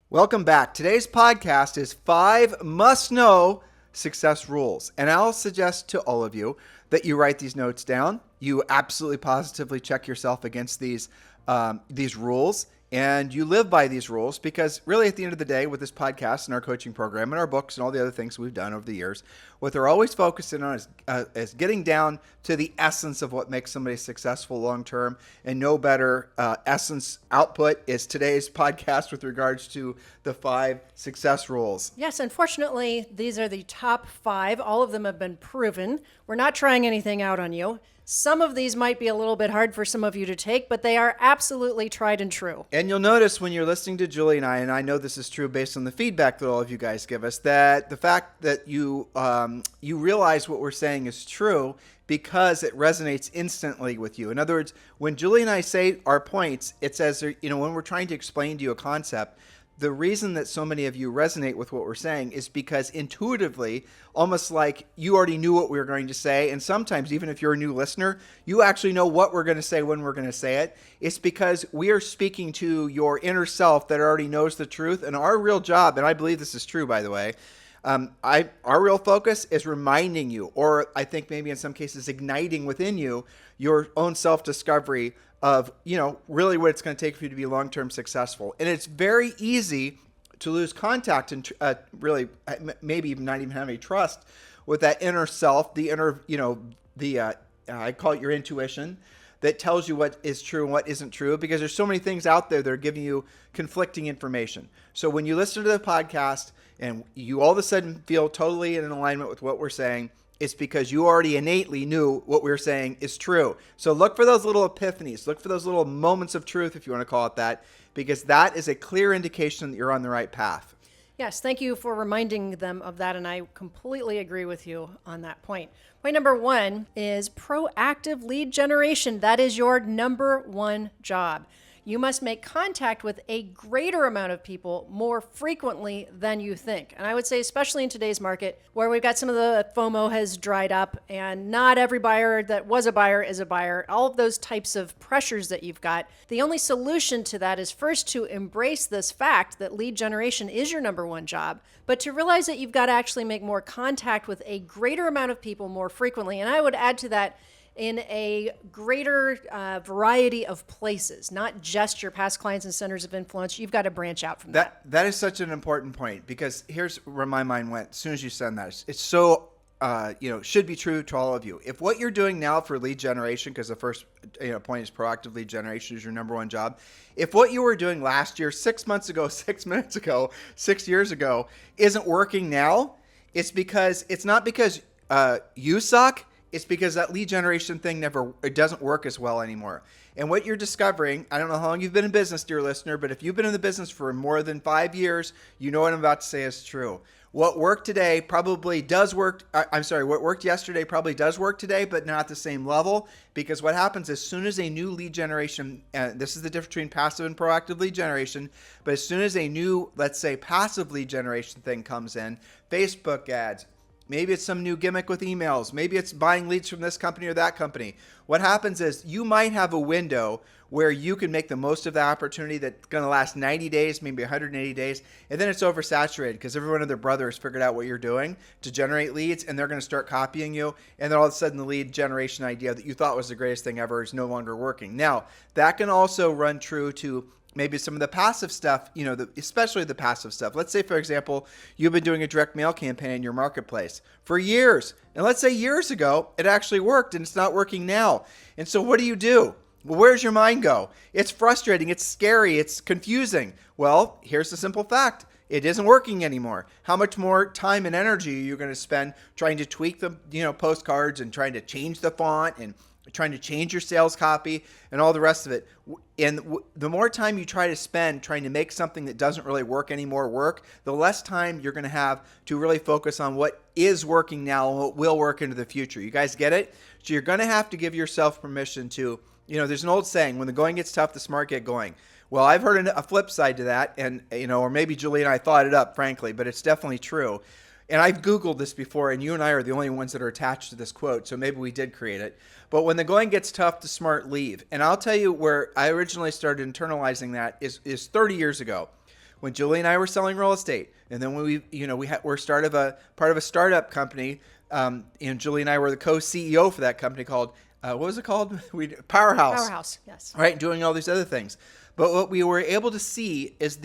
Welcome back. Today's podcast is 5 must-know success rules. And I'll suggest to all of you that you write these notes down. You absolutely positively check yourself against these rules, and you live by these rules, because really at the end of the day, with this podcast and our coaching program and our books and all the other things we've done over the years, what they're always focusing on is getting down to the essence of what makes somebody successful long term. And no better essence output is today's podcast with regards to the 5 success rules. Yes, unfortunately, these are the top 5. All of them have been proven. We're not trying anything out on you. Some of these might be a little bit hard for some of you to take, but they are absolutely tried and true. And you'll notice when you're listening to Julie and I know this is true based on the feedback that all of you guys give us, that the fact that you realize what we're saying is true because it resonates instantly with you. In other words, when Julie and I say our points, it's as, when we're trying to explain to you a concept, the reason that so many of you resonate with what we're saying is because intuitively, almost like you already knew what we were going to say. And sometimes, even if you're a new listener, you actually know what we're going to say when we're going to say it. It's because we are speaking to your inner self that already knows the truth. And our real job, and I believe this is true, by the way, our real focus is reminding you, or I think maybe in some cases igniting within you, your own self-discovery of, really what it's going to take for you to be long-term successful. And it's very easy to lose contact and really maybe even not even have any trust with that inner self, the inner, I call it your intuition, that tells you what is true and what isn't true, because there's so many things out there that are giving you conflicting information. So when you listen to the podcast and you all of a sudden feel totally in alignment with what we're saying, it's because you already innately knew what we were saying is true. So look for those little epiphanies. Look for those little moments of truth, if you want to call it that, because that is a clear indication that you're on the right path. Yes, thank you for reminding them of that, and I completely agree with you on that point. Point number 1 is proactive lead generation. That is your number 1 job. You must make contact with a greater amount of people more frequently than you think. And I would say, especially in today's market, where we've got some of the FOMO has dried up and not every buyer that was a buyer is a buyer, all of those types of pressures that you've got, the only solution to that is first to embrace this fact that lead generation is your number 1 job, but to realize that you've got to actually make more contact with a greater amount of people more frequently. And I would add to that, in a greater variety of places, not just your past clients and centers of influence. You've got to branch out from that. That is such an important point, because here's where my mind went as soon as you said that. It's so, should be true to all of you. If what you're doing now for lead generation, because the first point is proactive lead generation is your number 1 job. If what you were doing last year, 6 months ago, 6 minutes ago, 6 years ago isn't working now, it's not because you suck. It's because that lead generation thing it doesn't work as well anymore. And what you're discovering, I don't know how long you've been in business, dear listener, but if you've been in the business for more than 5 years, you know what I'm about to say is true. What worked today probably does work. What worked yesterday probably does work today, but not at the same level, because what happens as soon as a new lead generation, this is the difference between passive and proactive lead generation, but as soon as a new, let's say, passive lead generation thing comes in, Facebook ads, maybe it's some new gimmick with emails. Maybe it's buying leads from this company or that company. What happens is you might have a window where you can make the most of the opportunity that's going to last 90 days, maybe 180 days, and then it's oversaturated because everyone and their brother has figured out what you're doing to generate leads, and they're going to start copying you, and then all of a sudden the lead generation idea that you thought was the greatest thing ever is no longer working. Now, that can also run true to maybe some of the passive stuff, especially the passive stuff. Let's say, for example, you've been doing a direct mail campaign in your marketplace for years. And let's say years ago, it actually worked and it's not working now. And so what do? Well, where's your mind go? It's frustrating. It's scary. It's confusing. Well, here's the simple fact. It isn't working anymore. How much more time and energy are you going to spend trying to tweak the, postcards and trying to change the font and trying to change your sales copy and all the rest of it? And the more time you try to spend trying to make something that doesn't really work anymore work, the less time you're going to have to really focus on what is working now and what will work into the future. You guys get it? So you're going to have to give yourself permission to, there's an old saying, when the going gets tough, the smart get going. Well, I've heard a flip side to that, and or maybe Julie and I thought it up, frankly, but it's definitely true. And I've Googled this before, and you and I are the only ones that are attached to this quote, so maybe we did create it. But when the going gets tough, the smart leave. And I'll tell you where I originally started internalizing that is 30 years ago. when Julie and I were selling real estate, and then when we're part of a startup company, and Julie and I were the co-CEO for that company called, what was it called? Powerhouse. Powerhouse, yes. Right, doing all these other things. But what we were able to see is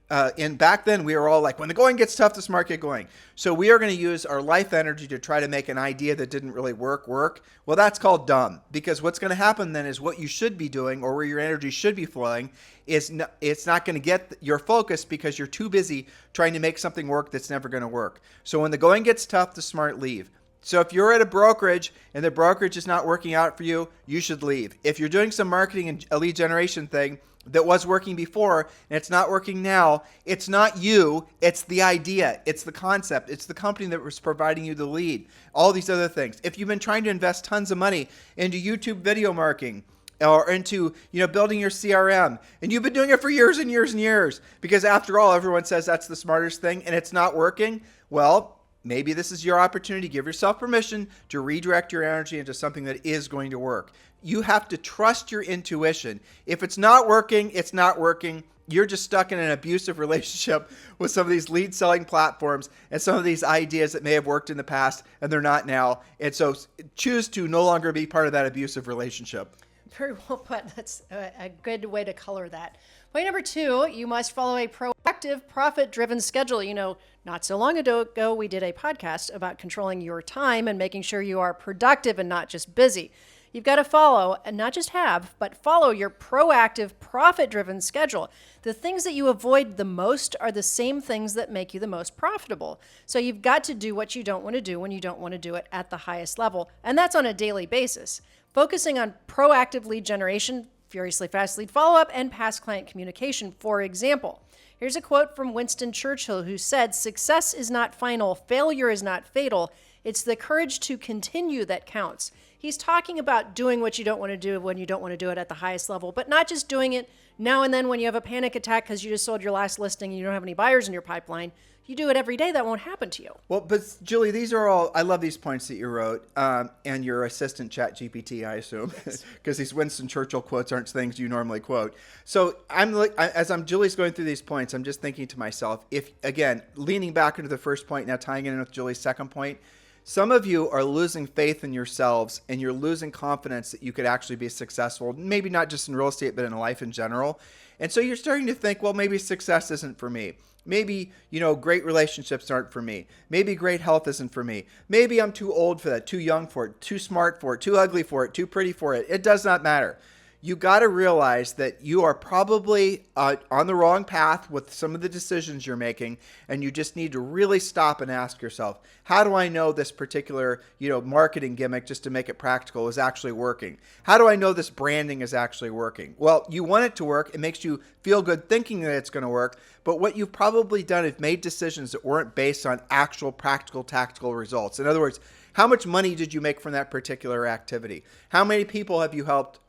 and back then we were all like, when the going gets tough, the smart get going. So we are going to use our life energy to try to make an idea that didn't really work. Well, that's called dumb, because what's going to happen then is what you should be doing, or where your energy should be flowing, it's not going to get your focus because you're too busy trying to make something work that's never going to work. So when the going gets tough, the smart leave. So if you're at a brokerage and the brokerage is not working out for you, you should leave. If you're doing some marketing and a lead generation thing that was working before and it's not working now, it's not you, it's the idea, it's the concept, it's the company that was providing you the lead, all these other things. If you've been trying to invest tons of money into YouTube video marketing or into building your CRM, and you've been doing it for years and years and years, because after all, everyone says that's the smartest thing and it's not working, well, maybe this is your opportunity. Give yourself permission to redirect your energy into something that is going to work. You have to trust your intuition. If it's not working, it's not working. You're just stuck in an abusive relationship with some of these lead selling platforms and some of these ideas that may have worked in the past and they're not now. And so choose to no longer be part of that abusive relationship. Very well put. That's a good way to color that. Point number 2, you must follow a proactive, profit-driven schedule. Not so long ago, we did a podcast about controlling your time and making sure you are productive and not just busy. You've got to follow, and not just have, but follow your proactive, profit-driven schedule. The things that you avoid the most are the same things that make you the most profitable. So you've got to do what you don't want to do when you don't want to do it at the highest level, and that's on a daily basis. Focusing on proactive lead generation, furiously fast lead follow-up, and past client communication, for example. Here's a quote from Winston Churchill, who said, "Success is not final, failure is not fatal. It's the courage to continue that counts." He's talking about doing what you don't want to do when you don't want to do it at the highest level, but not just doing it now and then when you have a panic attack because you just sold your last listing and you don't have any buyers in your pipeline. You do it every day, that won't happen to you. Well, but Julie, these are all, I love these points that you wrote, and your assistant ChatGPT, I assume, because these Winston Churchill quotes aren't things you normally quote. So as Julie's going through these points, I'm just thinking to myself, if, again, leaning back into the first point, now tying in with Julie's second point, some of you are losing faith in yourselves and you're losing confidence that you could actually be successful, maybe not just in real estate, but in life in general. And so you're starting to think, well, maybe success isn't for me. Maybe, great relationships aren't for me. Maybe great health isn't for me. Maybe I'm too old for that, too young for it, too smart for it, too ugly for it, too pretty for it. It does not matter. You got to realize that you are probably on the wrong path with some of the decisions you're making, and you just need to really stop and ask yourself, how do I know this particular, marketing gimmick, just to make it practical, is actually working? How do I know this branding is actually working? Well, you want it to work. It makes you feel good thinking that it's going to work, but what you've probably done is made decisions that weren't based on actual practical, tactical results. In other words, how much money did you make from that particular activity? How many people have you helped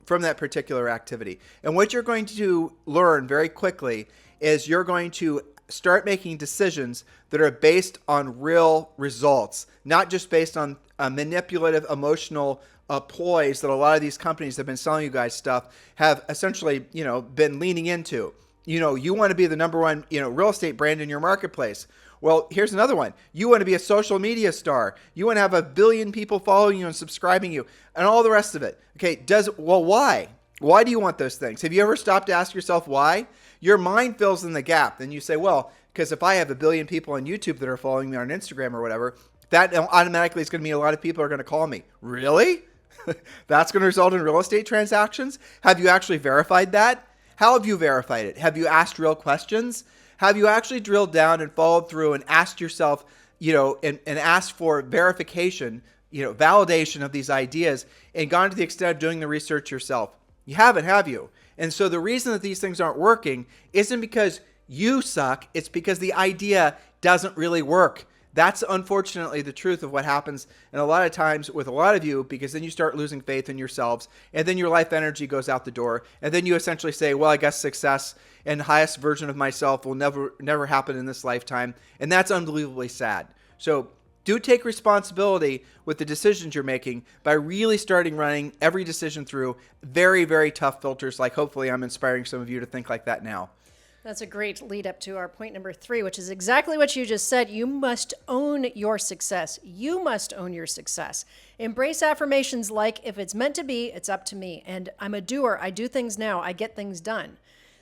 from that particular activity? And what you're going to learn very quickly is you're going to start making decisions that are based on real results, not just based on manipulative, emotional ploys that a lot of these companies that have been selling you guys stuff have essentially, been leaning into. You want to be the number one, real estate brand in your marketplace. Well, here's another one. You want to be a social media star. You want to have 1 billion people following you and subscribing you and all the rest of it. Okay, why? Why do you want those things? Have you ever stopped to ask yourself why? Your mind fills in the gap. Then you say, well, because if I have 1 billion people on YouTube that are following me on Instagram or whatever, that automatically is going to mean a lot of people are going to call me. Really? That's going to result in real estate transactions? Have you actually verified that? How have you verified it? Have you asked real questions? Have you actually drilled down and followed through and asked yourself, and asked for verification, validation of these ideas and gone to the extent of doing the research yourself? You haven't, have you? And so the reason that these things aren't working isn't because you suck. It's because the idea doesn't really work. That's unfortunately the truth of what happens. And a lot of times with a lot of you, because then you start losing faith in yourselves and then your life energy goes out the door. And then you essentially say, well, I guess success and the highest version of myself will never happen in this lifetime. And that's unbelievably sad. So do take responsibility with the decisions you're making by really starting running every decision through very, very tough filters. Like hopefully I'm inspiring some of you to think like that now. That's a great lead up to our point number 3, which is exactly what you just said. You must own your success. You must own your success. Embrace affirmations like, if it's meant to be, it's up to me. And I'm a doer. I do things now. I get things done.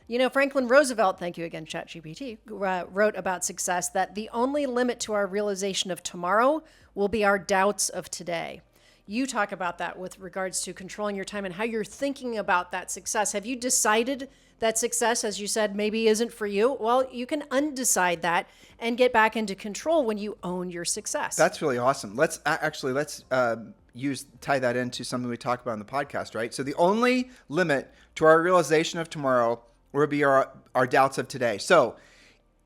You know, Franklin Roosevelt, thank you again, ChatGPT, wrote about success that the only limit to our realization of tomorrow will be our doubts of today. You talk about that with regards to controlling your time and how you're thinking about that success. Have you decided that success, as you said, maybe isn't for you? Well, you can undecide that and get back into control when you own your success. That's really awesome. Let's tie that into something we talk about on the podcast, right? So the only limit to our realization of tomorrow will be our doubts of today. So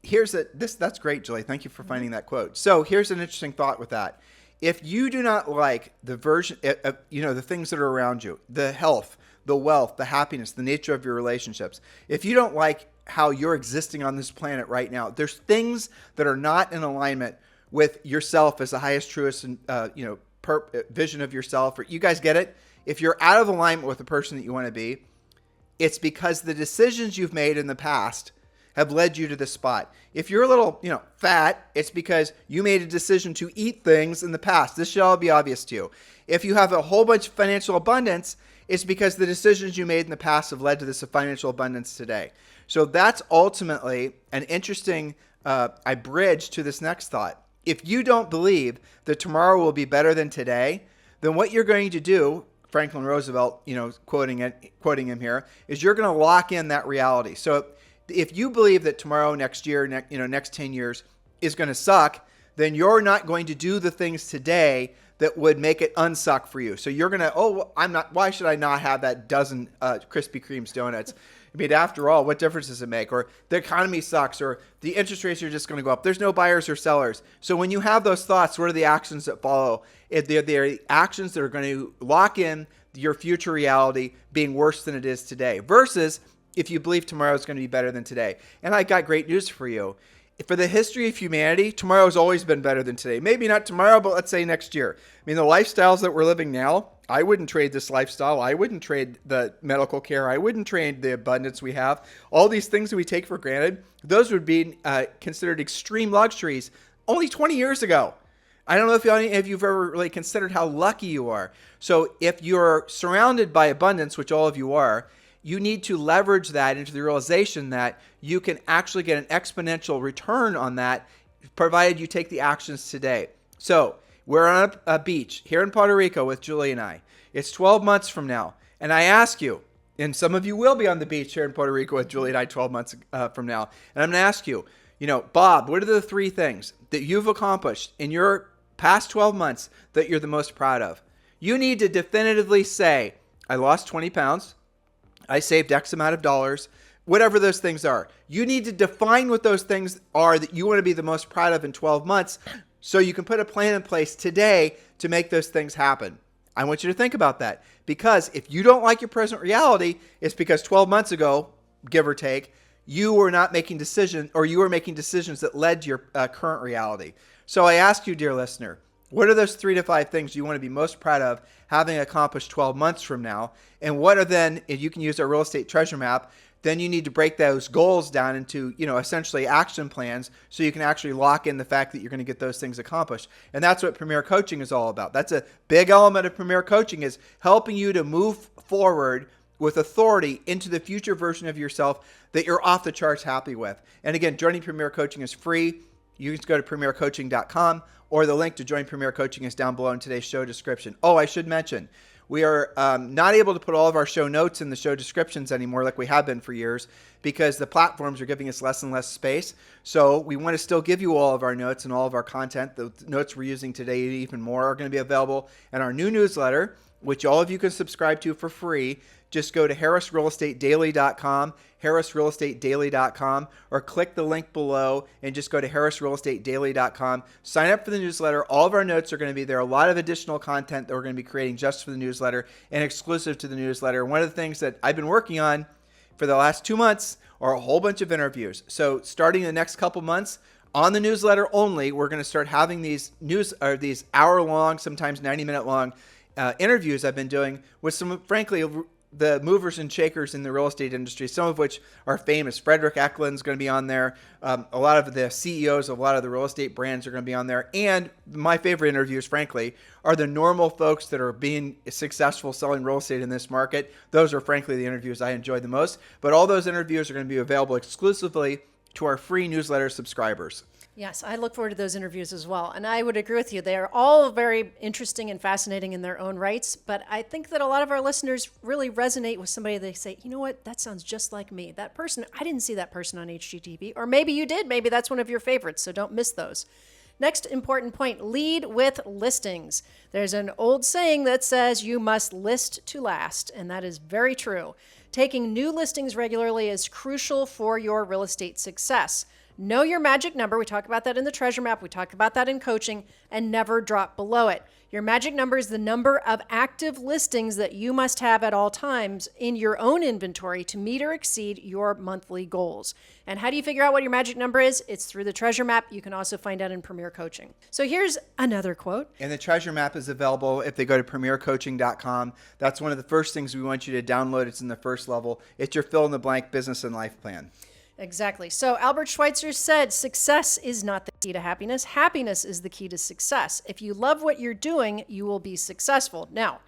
that's great, Julie. Thank you for finding that quote. So here's an interesting thought with that. If you do not like the version, the things that are around you, the health, the wealth, the happiness, the nature of your relationships, if you don't like how you're existing on this planet right now, there's things that are not in alignment with yourself as the highest, truest, and vision of yourself. Or you guys get it? If you're out of alignment with the person that you want to be, it's because the decisions you've made in the past have led you to this spot. If you're a little, fat, it's because you made a decision to eat things in the past. This should all be obvious to you. If you have a whole bunch of financial abundance, it's because the decisions you made in the past have led to this financial abundance today. So that's ultimately an interesting bridge to this next thought. If you don't believe that tomorrow will be better than today, then what you're going to do, Franklin Roosevelt, quoting him here, is you're going to lock in that reality. So if you believe that tomorrow, next year, next 10 years is going to suck, then you're not going to do the things today that would make it unsuck for you. So you're going to, why should I not have that dozen Krispy Kreme's donuts? I mean, after all, what difference does it make? Or the economy sucks, or the interest rates are just going to go up. There's no buyers or sellers. So when you have those thoughts, what are the actions that follow? They're the actions that are going to lock in your future reality being worse than it is today, versus if you believe tomorrow is going to be better than today. And I got great news for you. For the history of humanity, tomorrow has always been better than today. Maybe not tomorrow, but let's say next year. I mean, the lifestyles that we're living now, I wouldn't trade this lifestyle. I wouldn't trade the medical care. I wouldn't trade the abundance we have. All these things that we take for granted, those would be considered extreme luxuries only 20 years ago. I don't know if any of you have ever really considered how lucky you are. So if you're surrounded by abundance, which all of you are, you need to leverage that into the realization that you can actually get an exponential return on that, provided you take the actions today. So we're on a beach here in Puerto Rico with Julie and I. It's 12 months from now. And I ask you, and some of you will be on the beach here in Puerto Rico with Julie and I 12 months from now. And I'm going to ask you, Bob, what are the 3 things that you've accomplished in your past 12 months that you're the most proud of? You need to definitively say, I lost 20 pounds. I saved X amount of dollars, whatever those things are. You need to define what those things are that you want to be the most proud of in 12 months so you can put a plan in place today to make those things happen. I want you to think about that, because if you don't like your present reality, it's because 12 months ago, give or take, you were not making decisions, or you were making decisions that led to your current reality. So I ask you, dear listener, what are those 3 to 5 things you want to be most proud of having accomplished 12 months from now? And what are then, if you can use our real estate treasure map, then you need to break those goals down into, essentially action plans so you can actually lock in the fact that you're going to get those things accomplished. And that's what Premier Coaching is all about. That's a big element of Premier Coaching, is helping you to move forward with authority into the future version of yourself that you're off the charts happy with. And again, joining Premier Coaching is free. You can just go to premiercoaching.com, or the link to join Premier Coaching is down below in today's show description. Oh, I should mention, we are not able to put all of our show notes in the show descriptions anymore like we have been for years, because the platforms are giving us less and less space. So we want to still give you all of our notes and all of our content. The notes we're using today, even more, are going to be available in our new newsletter, which all of you can subscribe to for free. Just go to harrisrealestatedaily.com, harrisrealestatedaily.com, or click the link below and just go to harrisrealestatedaily.com. Sign up for the newsletter. All of our notes are going to be there. A lot of additional content that we're going to be creating just for the newsletter and exclusive to the newsletter. One of the things that I've been working on for the last 2 months are a whole bunch of interviews. So starting in the next couple months, on the newsletter only, we're going to start having these hour-long, sometimes 90-minute long interviews I've been doing with some, frankly, the movers and shakers in the real estate industry, some of which are famous. Frederick Eklund's going to be on there. A lot of the CEOs of a lot of the real estate brands are going to be on there. And my favorite interviews, frankly, are the normal folks that are being successful selling real estate in this market. Those are, frankly, the interviews I enjoy the most. But all those interviews are going to be available exclusively to our free newsletter subscribers. Yes, I look forward to those interviews as well. And I would agree with you. They are all very interesting and fascinating in their own rights. But I think that a lot of our listeners really resonate with somebody. They say, you know what, that sounds just like me. That person, I didn't see that person on HGTV. Or maybe you did. Maybe that's one of your favorites. So don't miss those. Next important point, lead with listings. There's an old saying that says you must list to last. And that is very true. Taking new listings regularly is crucial for your real estate success. Know your magic number. We talk about that in the treasure map. We talk about that in coaching, and never drop below it. Your magic number is the number of active listings that you must have at all times in your own inventory to meet or exceed your monthly goals. And how do you figure out what your magic number is? It's through the treasure map. You can also find out in Premier Coaching. So here's another quote. And the treasure map is available if they go to premiercoaching.com. That's one of the first things we want you to download. It's in the first level. It's your fill-in-the-blank business and life plan. Exactly. So Albert Schweitzer said, success is not the key to happiness. Happiness is the key to success. If you love what you're doing, you will be successful. Now,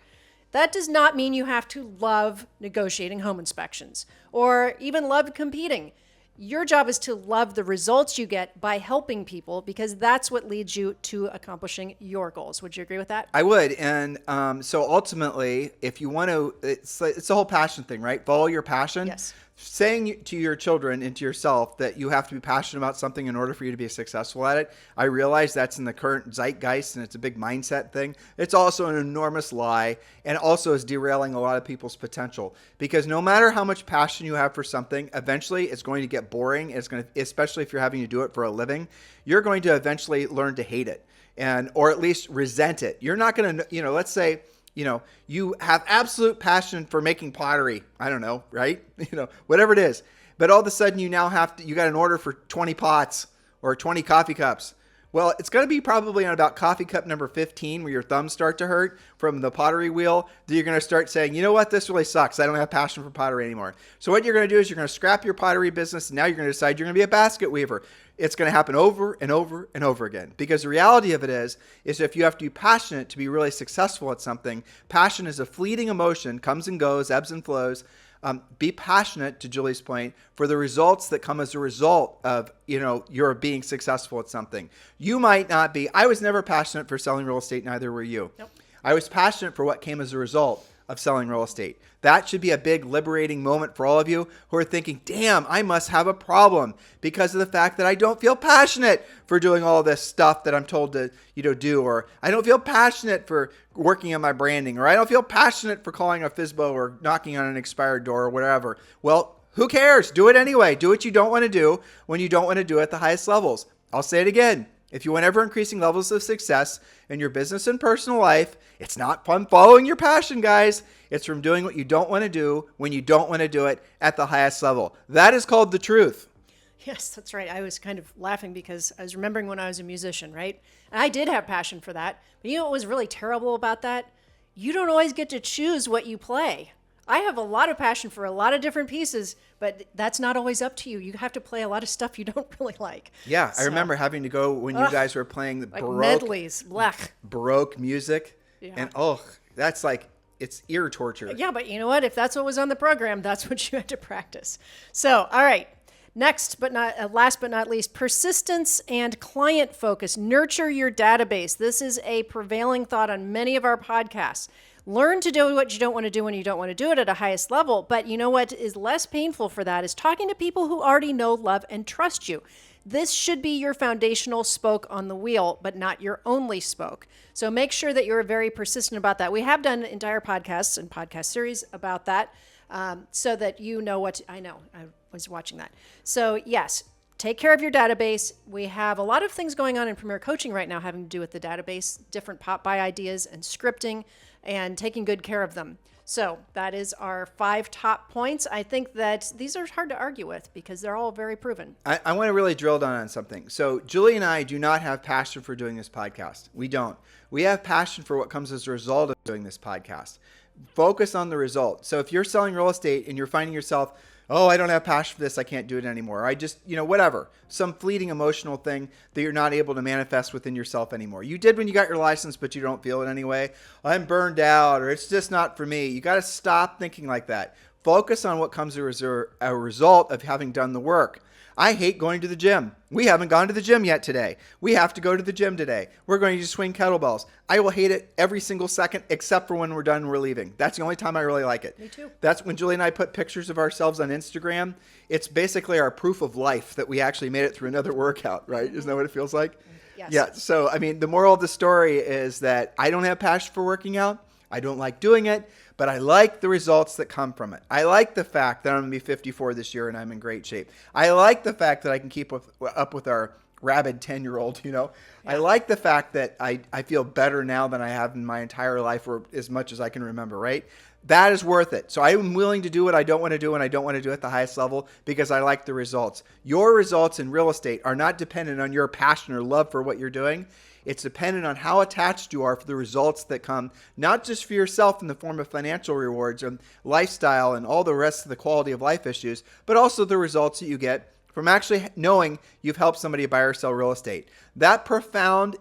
that does not mean you have to love negotiating home inspections or even love competing. Your job is to love the results you get by helping people, because that's what leads you to accomplishing your goals. Would you agree with that? I would. And so ultimately, if you want to, it's the whole passion thing, right? Follow your passion. Yes. Saying to your children and to yourself that you have to be passionate about something in order for you to be successful at it, I realize that's in the current zeitgeist and it's a big mindset thing. It's also an enormous lie, and also is derailing a lot of people's potential, because no matter how much passion you have for something, eventually it's going to get boring. It's going to, especially if you're having to do it for a living, you're going to eventually learn to hate it, or at least resent it. You're not going to, let's say, you have absolute passion for making pottery. I don't know, right? Whatever it is. But all of a sudden you got an order for 20 pots or 20 coffee cups. Well, it's going to be probably on about coffee cup number 15 where your thumbs start to hurt from the pottery wheel that you're going to start saying, you know what, this really sucks. I don't have passion for pottery anymore. So what you're going to do is you're going to scrap your pottery business, and now you're going to decide you're going to be a basket weaver. It's going to happen over and over and over again, because the reality of it is if you have to be passionate to be really successful at something, passion is a fleeting emotion, comes and goes, ebbs and flows. Be passionate, to Julie's point, for the results that come as a result of, you're being successful at something. You might not be. I was never passionate for selling real estate. Neither were you. Nope. I was passionate for what came as a result of selling real estate. That should be a big liberating moment for all of you who are thinking, damn, I must have a problem because of the fact that I don't feel passionate for doing all this stuff that I'm told to, do, or I don't feel passionate for working on my branding, or I don't feel passionate for calling a FSBO or knocking on an expired door or whatever. Well, who cares? Do it anyway. Do what you don't want to do when you don't want to do it at the highest levels. I'll say it again. If you want ever increasing levels of success in your business and personal life, it's not from following your passion, guys. It's from doing what you don't want to do when you don't want to do it at the highest level. That is called the truth. Yes, that's right. I was kind of laughing because I was remembering when I was a musician, right? And I did have passion for that. But you know what was really terrible about that? You don't always get to choose what you play. I have a lot of passion for a lot of different pieces, but that's not always up to you. You have to play a lot of stuff you don't really like. Yeah, I remember having to go when you guys were playing the like Baroque medleys, blech. Baroque music. Yeah. And that's like, it's ear torture. Yeah, but you know what? If that's what was on the program, that's what you had to practice. So, all right. Next, but not last but not least, persistence and client focus. Nurture your database. This is a prevailing thought on many of our podcasts. Learn to do what you don't want to do when you don't want to do it at a highest level. But you know what is less painful for that is talking to people who already know, love, and trust you. This should be your foundational spoke on the wheel, but not your only spoke. So make sure that you're very persistent about that. We have done entire podcasts and podcast series about that, so that you know what I know. I was watching that. So yes, take care of your database. We have a lot of things going on in Premier Coaching right now having to do with the database, different pop-by ideas and scripting and taking good care of them. So that is our 5 top points. I think that these are hard to argue with because they're all very proven. I want to really drill down on something. So Julie and I do not have passion for doing this podcast. We don't. We have passion for what comes as a result of doing this podcast. Focus on the result. So if you're selling real estate and you're finding yourself, oh, I don't have passion for this, I can't do it anymore. I just, whatever, some fleeting emotional thing that you're not able to manifest within yourself anymore. You did when you got your license, but you don't feel it anyway. I'm burned out, or it's just not for me. You got to stop thinking like that. Focus on what comes as a result of having done the work. I hate going to the gym. We haven't gone to the gym yet today. We have to go to the gym today. We're going to swing kettlebells. I will hate it every single second except for when we're done and we're leaving. That's the only time I really like it. Me too. That's when Julie and I put pictures of ourselves on Instagram. It's basically our proof of life that we actually made it through another workout, right? Isn't that what it feels like? Yes. Yeah. So, the moral of the story is that I don't have passion for working out. I don't like doing it, but I like the results that come from it. I like the fact that I'm going to be 54 this year and I'm in great shape. I like the fact that I can keep up with our rabid 10-year-old, Yeah. I like the fact that I feel better now than I have in my entire life, or as much as I can remember, right? That is worth it. So I'm willing to do what I don't want to do, and I don't want to do it at the highest level because I like the results. Your results in real estate are not dependent on your passion or love for what you're doing. It's dependent on how attached you are for the results that come, not just for yourself in the form of financial rewards and lifestyle and all the rest of the quality of life issues, but also the results that you get from actually knowing you've helped somebody buy or sell real estate. That profound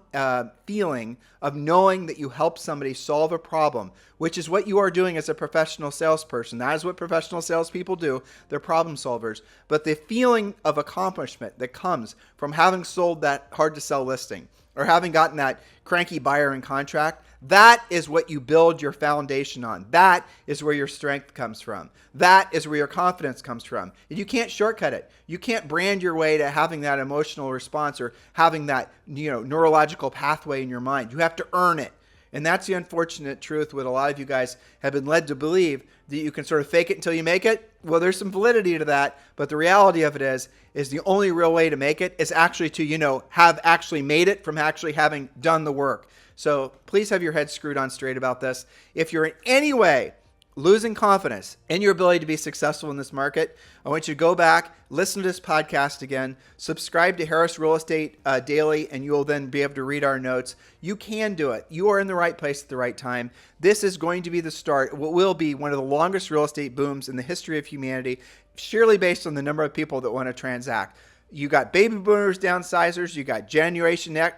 feeling of knowing that you helped somebody solve a problem, which is what you are doing as a professional salesperson. That is what professional salespeople do. They're problem solvers. But the feeling of accomplishment that comes from having sold that hard to sell listing, or having gotten that cranky buyer in contract, that is what you build your foundation on. That is where your strength comes from. That is where your confidence comes from. And you can't shortcut it. You can't brand your way to having that emotional response or having that, neurological pathway in your mind. You have to earn it. And that's the unfortunate truth, what a lot of you guys have been led to believe, that you can sort of fake it until you make it. Well, there's some validity to that, but the reality of it is the only real way to make it is actually to, have actually made it from actually having done the work. So please have your head screwed on straight about this. If you're in any way losing confidence in your ability to be successful in this market, I want you to go back, listen to this podcast again, subscribe to Harris Real Estate Daily, and you'll then be able to read our notes. You can do it. You are in the right place at the right time. This is going to be the start, what will be one of the longest real estate booms in the history of humanity, surely based on the number of people that want to transact. You got baby boomers, downsizers. You got Generation X,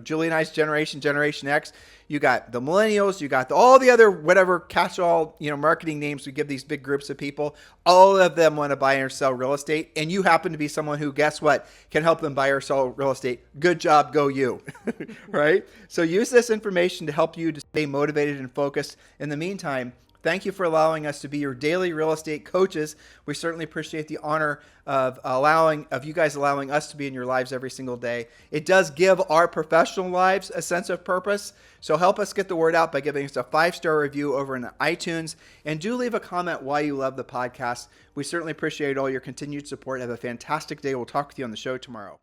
Julie and I's Generation X. You got the millennials. You got all the other whatever catch-all, marketing names we give these big groups of people. All of them want to buy or sell real estate, and you happen to be someone who, guess what, can help them buy or sell real estate. Good job, go you, right? So use this information to help you to stay motivated and focused. In the meantime, thank you for allowing us to be your daily real estate coaches. We certainly appreciate the honor of you guys allowing us to be in your lives every single day. It does give our professional lives a sense of purpose. So help us get the word out by giving us a 5-star review over in iTunes. And do leave a comment why you love the podcast. We certainly appreciate all your continued support. Have a fantastic day. We'll talk with you on the show tomorrow.